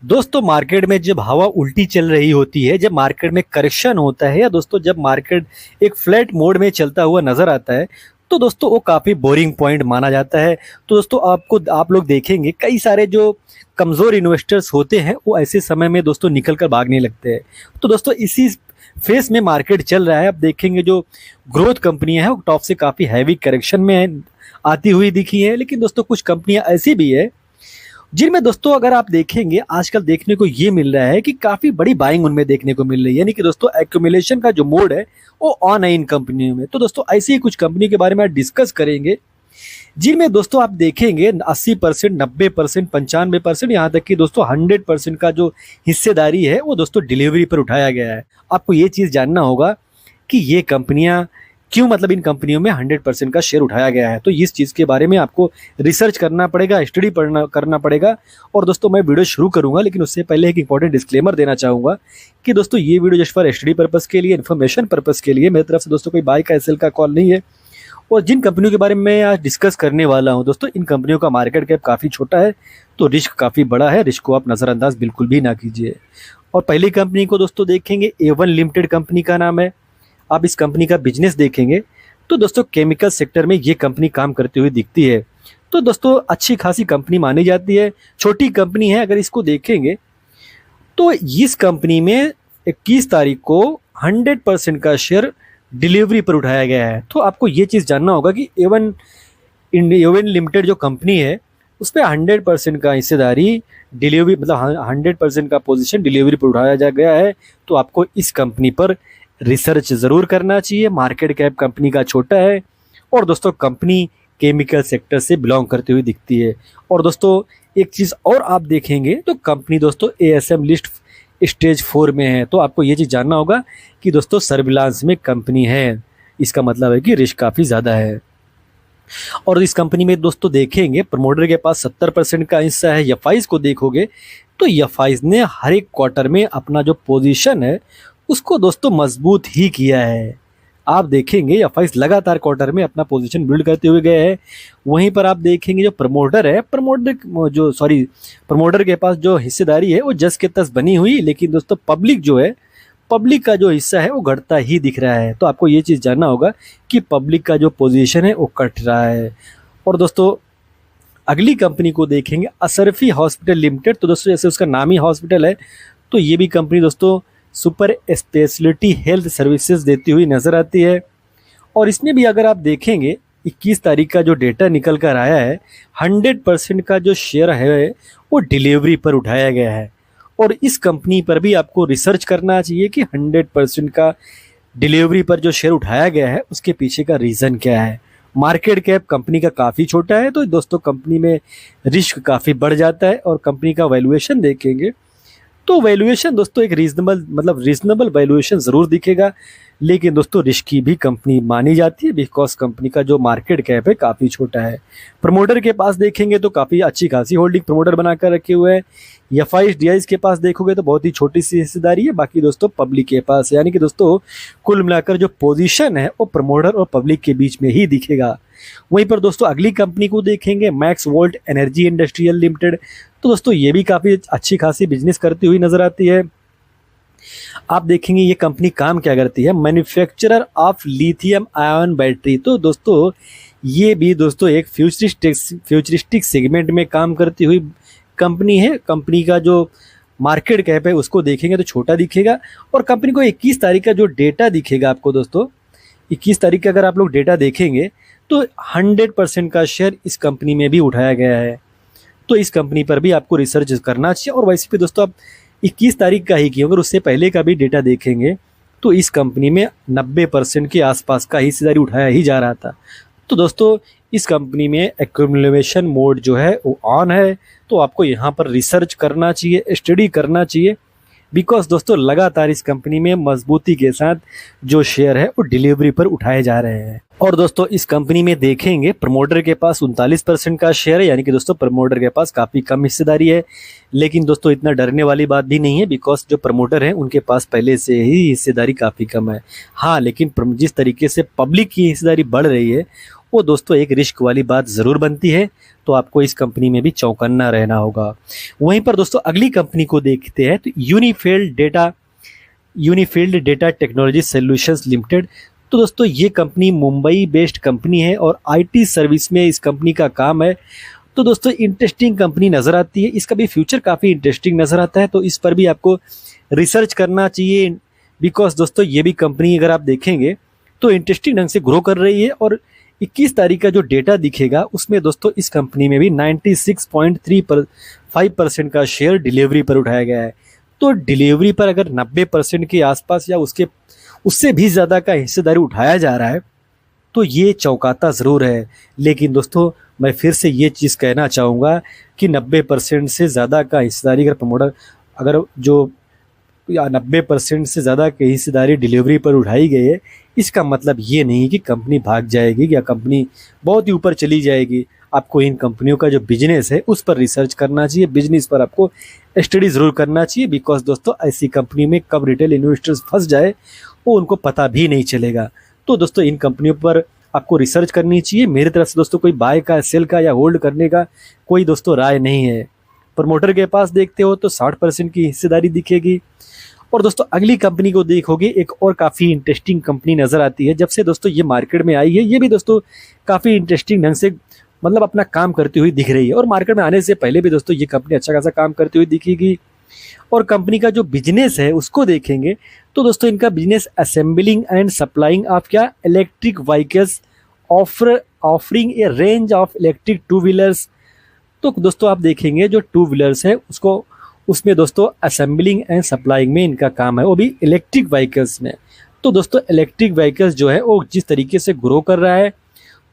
दोस्तों मार्केट में जब हवा उल्टी चल रही होती है, जब मार्केट में करेक्शन होता है या दोस्तों जब मार्केट एक फ्लैट मोड में चलता हुआ नज़र आता है, तो दोस्तों वो काफ़ी बोरिंग पॉइंट माना जाता है। तो दोस्तों आप लोग देखेंगे कई सारे जो कमज़ोर इन्वेस्टर्स होते हैं, वो ऐसे समय में दोस्तों निकल कर भागने लगते हैं। तो दोस्तों इसी फेस में मार्केट चल रहा है। आप देखेंगे जो ग्रोथ कंपनियाँ हैं, वो टॉप से काफ़ी हैवी करेक्शन में आती हुई दिखी है। लेकिन दोस्तों कुछ कंपनियाँ ऐसी भी है जिनमें दोस्तों अगर आप देखेंगे आजकल देखने को ये मिल रहा है कि काफ़ी बड़ी बाइंग उनमें देखने को मिल रही है, यानी कि दोस्तों एक्यूमुलेशन का जो मोड है वो ऑन है इन कंपनियों में। तो दोस्तों ऐसी ही कुछ कंपनी के बारे में आज डिस्कस करेंगे जिनमें दोस्तों आप देखेंगे 80%, 90%, 95%, यहाँ तक कि दोस्तों 100% का जो हिस्सेदारी है वो दोस्तों डिलीवरी पर उठाया गया है। आपको ये चीज़ जानना होगा कि ये कंपनियाँ क्यों, मतलब इन कंपनियों में 100% का शेयर उठाया गया है। तो इस चीज़ के बारे में आपको रिसर्च करना पड़ेगा, स्टडी करना पड़ेगा। और दोस्तों मैं वीडियो शुरू करूंगा, लेकिन उससे पहले एक इंपॉर्टेंट डिस्क्लेमर देना चाहूँगा कि दोस्तों ये video just for study purpose के लिए, इन्फॉर्मेशन पर्पज़ के लिए, मेरी तरफ से दोस्तों कोई बाय का सेल का कॉल नहीं है। और जिन कंपनियों के बारे में मैं आज डिस्कस करने वाला हूं दोस्तों, इन कंपनियों का मार्केट कैप काफ़ी छोटा है, तो रिस्क काफ़ी बड़ा है। रिस्क को आप नज़रअंदाज बिल्कुल भी ना कीजिए। और पहली कंपनी को दोस्तों देखेंगे, A1 लिमिटेड कंपनी का नाम है। आप इस कंपनी का बिजनेस देखेंगे तो दोस्तों केमिकल सेक्टर में ये कंपनी काम करती हुई दिखती है। तो दोस्तों अच्छी खासी कंपनी मानी जाती है, छोटी कंपनी है। अगर इसको देखेंगे तो इस कंपनी में 21 तारीख को 100% का शेयर डिलीवरी पर उठाया गया है। तो आपको ये चीज़ जानना होगा कि A1 लिमिटेड जो कंपनी है उस पर 100% का हिस्सेदारी डिलीवरी, मतलब 100% का पोजीशन डिलीवरी पर उठाया जा गया है। तो आपको इस कंपनी पर रिसर्च ज़रूर करना चाहिए। मार्केट कैप कंपनी का छोटा है और दोस्तों कंपनी केमिकल सेक्टर से बिलोंग करती हुई दिखती है। और दोस्तों एक चीज़ और आप देखेंगे तो कंपनी दोस्तों ASM लिस्ट स्टेज 4 में है। तो आपको ये चीज़ जानना होगा कि दोस्तों सर्विलांस में कंपनी है, इसका मतलब है कि रिस्क काफ़ी ज़्यादा है। और इस कंपनी में दोस्तों देखेंगे प्रमोटर के पास 70% का हिस्सा है। एफआईज को देखोगे तो एफआईज ने हर एक क्वार्टर में अपना जो पोजीशन है उसको दोस्तों मजबूत ही किया है। आप देखेंगे एफआईज लगातार क्वार्टर में अपना पोजीशन बिल्ड करते हुए गए हैं। वहीं पर आप देखेंगे जो प्रमोटर है, प्रमोटर के पास जो हिस्सेदारी है वो जस के तस बनी हुई, लेकिन दोस्तों पब्लिक जो है, पब्लिक का जो हिस्सा है वो घटता ही दिख रहा है। तो आपको ये चीज़ जानना होगा कि पब्लिक का जो पोजीशन है वो कट रहा है। और दोस्तों अगली कंपनी को देखेंगे असरफी हॉस्पिटल लिमिटेड। तो दोस्तों जैसे उसका नाम ही हॉस्पिटल है, तो ये भी कंपनी दोस्तों सुपर स्पेशलिटी हेल्थ सर्विसेज देती हुई नज़र आती है। और इसमें भी अगर आप देखेंगे 21 तारीख का जो डेटा निकल कर आया है, 100% का जो शेयर है वो डिलीवरी पर उठाया गया है। और इस कंपनी पर भी आपको रिसर्च करना चाहिए कि 100% का डिलीवरी पर जो शेयर उठाया गया है उसके पीछे का रीज़न क्या है। मार्केट कैप कंपनी का काफ़ी छोटा है, तो दोस्तों कंपनी में रिस्क काफ़ी बढ़ जाता है। और कंपनी का वैल्यूएशन देखेंगे तो वैल्यूएशन दोस्तों एक रीजनेबल वैल्यूएशन ज़रूर दिखेगा, लेकिन दोस्तों रिस्की भी कंपनी मानी जाती है बिकॉज कंपनी का जो मार्केट कैप है काफ़ी छोटा है। प्रमोटर के पास देखेंगे तो काफ़ी अच्छी खासी होल्डिंग प्रमोटर बनाकर रखे हुए हैं। एफआईज डीआईज के पास देखोगे तो बहुत ही छोटी सी हिस्सेदारी है, बाकी दोस्तों पब्लिक के पास है। यानी कि दोस्तों कुल मिलाकर जो पोजीशन है वो प्रमोटर और पब्लिक के बीच में ही दिखेगा। वहीं पर दोस्तों अगली कंपनी को देखेंगे max volt energy industrial limited. तो दोस्तों ये भी काफ़ी अच्छी खासी बिजनेस करती हुई नज़र आती है। आप देखेंगे ये कंपनी काम क्या करती है, manufacturer of lithium ion battery. तो दोस्तों ये भी दोस्तों एक फ्यूचरिस्टिक सेगमेंट में काम करती हुई कंपनी है। कंपनी का जो मार्केट कैप है उसको देखेंगे तो छोटा दिखेगा। और कंपनी को 21 तारीख का जो डेटा दिखेगा आपको दोस्तों, 21 तारीख का अगर आप लोग डेटा देखेंगे तो 100% का शेयर इस कंपनी में भी उठाया गया है। तो इस कंपनी पर भी आपको रिसर्च करना चाहिए। और वैसे भी दोस्तों आप 21 तारीख का ही किया, अगर उससे पहले का भी डेटा देखेंगे तो इस कंपनी में 90% के आसपास का हिस्सेदारी उठाया ही जा रहा था। तो दोस्तों इस कंपनी में एक्यूमुलेशन मोड जो है वो ऑन है। तो आपको यहाँ पर रिसर्च करना चाहिए, स्टडी करना चाहिए, बिकॉज दोस्तों लगातार इस कंपनी में मजबूती के साथ जो शेयर है वो डिलीवरी पर उठाए जा रहे हैं। और दोस्तों इस कंपनी में देखेंगे प्रमोटर के पास 39% का शेयर है, यानी कि दोस्तों प्रमोटर के पास काफ़ी कम हिस्सेदारी है। लेकिन दोस्तों इतना डरने वाली बात भी नहीं है, बिकॉज जो प्रमोटर हैं उनके पास पहले से ही हिस्सेदारी काफ़ी कम है। हाँ, लेकिन जिस तरीके से पब्लिक की हिस्सेदारी बढ़ रही है वो दोस्तों एक रिस्क वाली बात ज़रूर बनती है। तो आपको इस कंपनी में भी चौकन्ना रहना होगा। वहीं पर दोस्तों अगली कंपनी को देखते हैं तो यूनिफील्ड डेटा टेक्नोलॉजी सॉल्यूशंस लिमिटेड। तो दोस्तों ये कंपनी मुंबई बेस्ड कंपनी है और आईटी सर्विस में इस कंपनी का काम है। तो दोस्तों इंटरेस्टिंग कंपनी नज़र आती है, इसका भी फ्यूचर काफ़ी इंटरेस्टिंग नज़र आता है। तो इस पर भी आपको रिसर्च करना चाहिए, बिकॉज दोस्तों ये भी कंपनी अगर आप देखेंगे तो इंटरेस्टिंग ढंग से ग्रो कर रही है। और 21 तारीख का जो डेटा दिखेगा उसमें दोस्तों इस कंपनी में भी 96.35% का शेयर डिलीवरी पर उठाया गया है। तो डिलीवरी पर अगर 90% के आसपास या उससे भी ज़्यादा का हिस्सेदारी उठाया जा रहा है तो ये चौंकाता ज़रूर है। लेकिन दोस्तों मैं फिर से ये चीज़ कहना चाहूँगा कि 90% से ज़्यादा का हिस्सेदारी अगर प्रमोटर अगर जो या 90% से ज़्यादा की हिस्सेदारी डिलीवरी पर उठाई गई है, इसका मतलब ये नहीं कि कंपनी भाग जाएगी या कंपनी बहुत ही ऊपर चली जाएगी। आपको इन कंपनियों का जो बिजनेस है उस पर रिसर्च करना चाहिए, बिजनेस पर आपको स्टडी ज़रूर करना चाहिए। बिकॉज दोस्तों ऐसी कंपनी में कब रिटेल इन्वेस्टर्स फंस जाए वो उनको पता भी नहीं चलेगा। तो दोस्तों इन कंपनियों पर आपको रिसर्च करनी चाहिए। मेरी तरफ से दोस्तों कोई बाय का, सेल का या होल्ड करने का कोई दोस्तों राय नहीं है। प्रमोटर के पास देखते हो तो 60% की हिस्सेदारी दिखेगी। और दोस्तों अगली कंपनी को देखोगे, एक और काफ़ी इंटरेस्टिंग कंपनी नज़र आती है। जब से दोस्तों ये मार्केट में आई है, ये भी दोस्तों काफ़ी इंटरेस्टिंग ढंग से मतलब अपना काम करती हुई दिख रही है। और मार्केट में आने से पहले भी दोस्तों ये कंपनी अच्छा खासा काम करती हुई दिखेगी। और कंपनी का जो बिजनेस है उसको देखेंगे तो दोस्तों इनका business assembling and supplying of क्या electric vehicles offering a range of electric two wheelers. तो दोस्तों आप देखेंगे जो टू व्हीलर्स है उसमें दोस्तों असेंबलिंग एंड सप्लाइंग में इनका काम है, वो भी इलेक्ट्रिक व्हीकल्स में। तो दोस्तों इलेक्ट्रिक व्हीकल्स जो है वो जिस तरीके से ग्रो कर रहा है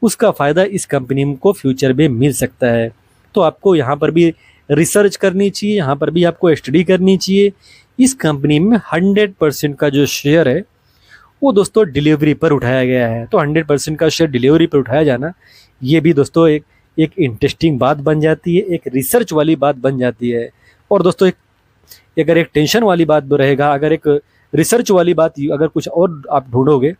उसका फ़ायदा इस कंपनी को फ्यूचर में मिल सकता है। तो आपको यहाँ पर भी रिसर्च करनी चाहिए, यहाँ पर भी आपको स्टडी करनी चाहिए। इस कंपनी में 100% का जो शेयर है वो दोस्तों डिलीवरी पर उठाया गया है। तो 100% का शेयर डिलीवरी पर उठाया जाना ये भी दोस्तों एक इंटरेस्टिंग बात बन जाती है, एक रिसर्च वाली बात बन जाती है। और दोस्तों अगर एक टेंशन वाली बात रहेगा, अगर एक रिसर्च वाली बात अगर कुछ और आप ढूंढोगे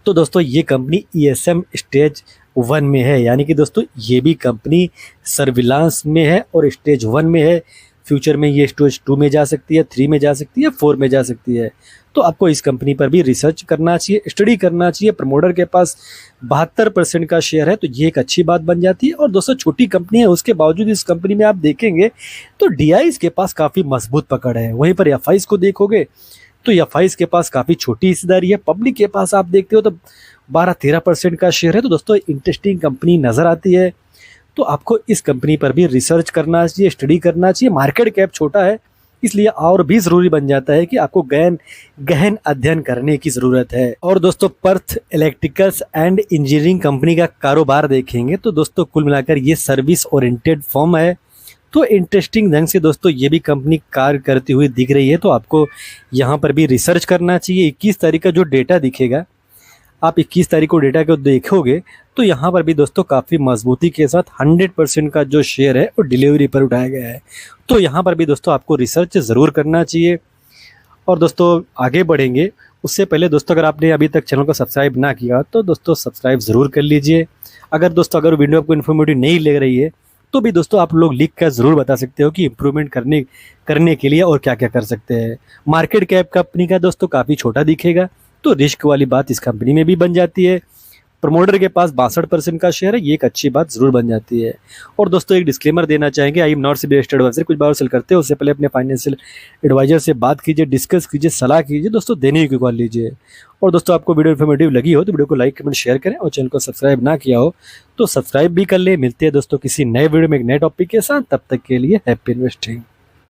तो दोस्तों ये कंपनी ESM स्टेज 1 में है। यानी कि दोस्तों ये भी कंपनी सर्विलांस में है और स्टेज 1 में है। फ्यूचर में ये स्टेज 2 में जा सकती है, 3 में जा सकती है, 4 में जा सकती है। तो आपको इस कंपनी पर भी रिसर्च करना चाहिए, स्टडी करना चाहिए। प्रमोटर के पास 72% का शेयर है तो ये एक अच्छी बात बन जाती है। और दोस्तों छोटी कंपनी है उसके बावजूद इस कंपनी में आप देखेंगे तो DIs के पास काफ़ी मजबूत पकड़ है। वहीं पर FIs को देखोगे तो FIs के पास काफ़ी छोटी हिस्सेदारी है। पब्लिक के पास आप देखते हो तो 12-13% का शेयर है। तो दोस्तों इंटरेस्टिंग कंपनी नज़र आती है। तो आपको इस कंपनी पर भी रिसर्च करना चाहिए, स्टडी करना चाहिए। मार्केट कैप छोटा है इसलिए और भी ज़रूरी बन जाता है कि आपको गहन अध्ययन करने की ज़रूरत है। और दोस्तों Perth electricals and engineering company का कारोबार देखेंगे तो दोस्तों कुल मिलाकर ये सर्विस ओरिएंटेड फर्म है। तो इंटरेस्टिंग ढंग से दोस्तों ये भी कंपनी कार्य करती हुई दिख रही है। तो आपको यहाँ पर भी रिसर्च करना चाहिए। 21 तारीख का जो डेटा दिखेगा, आप 21 तारीख को डेटा को देखोगे तो यहाँ पर भी दोस्तों काफ़ी मजबूती के साथ 100% का जो शेयर है वो डिलीवरी पर उठाया गया है। तो यहाँ पर भी दोस्तों आपको रिसर्च ज़रूर करना चाहिए। और दोस्तों आगे बढ़ेंगे उससे पहले दोस्तों अगर आपने अभी तक चैनल को सब्सक्राइब ना किया तो दोस्तों सब्सक्राइब ज़रूर कर लीजिए। अगर वीडियो आपको इन्फॉर्मेटिव नहीं लग रही है तो भी दोस्तों आप लोग लिख कर ज़रूर बता सकते हो कि इम्प्रूवमेंट करने के लिए और क्या क्या कर सकते हैं। मार्केट कैप कंपनी का दोस्तों काफ़ी छोटा दिखेगा तो रिस्क वाली बात इस कंपनी में भी बन जाती है। प्रमोटर के पास 62% का शेयर है, ये एक अच्छी बात जरूर बन जाती है। और दोस्तों एक डिस्क्लेमर देना चाहेंगे, I am not SEBI registered advisor. कुछ बार सेल करते हो उससे पहले अपने फाइनेंशियल एडवाइजर से बात कीजिए, डिस्कस कीजिए, सलाह कीजिए, दोस्तों देने की कॉल लीजिए। और दोस्तों आपको वीडियो इन्फॉर्मेटिव लगी हो तो वीडियो को लाइक कमेंट शेयर करें और चैनल को सब्सक्राइब ना किया हो तो सब्सक्राइब भी कर ले। मिलते हैं दोस्तों किसी नए वीडियो में एक नए टॉपिक के साथ, तब तक के लिए हैप्पी इन्वेस्टिंग।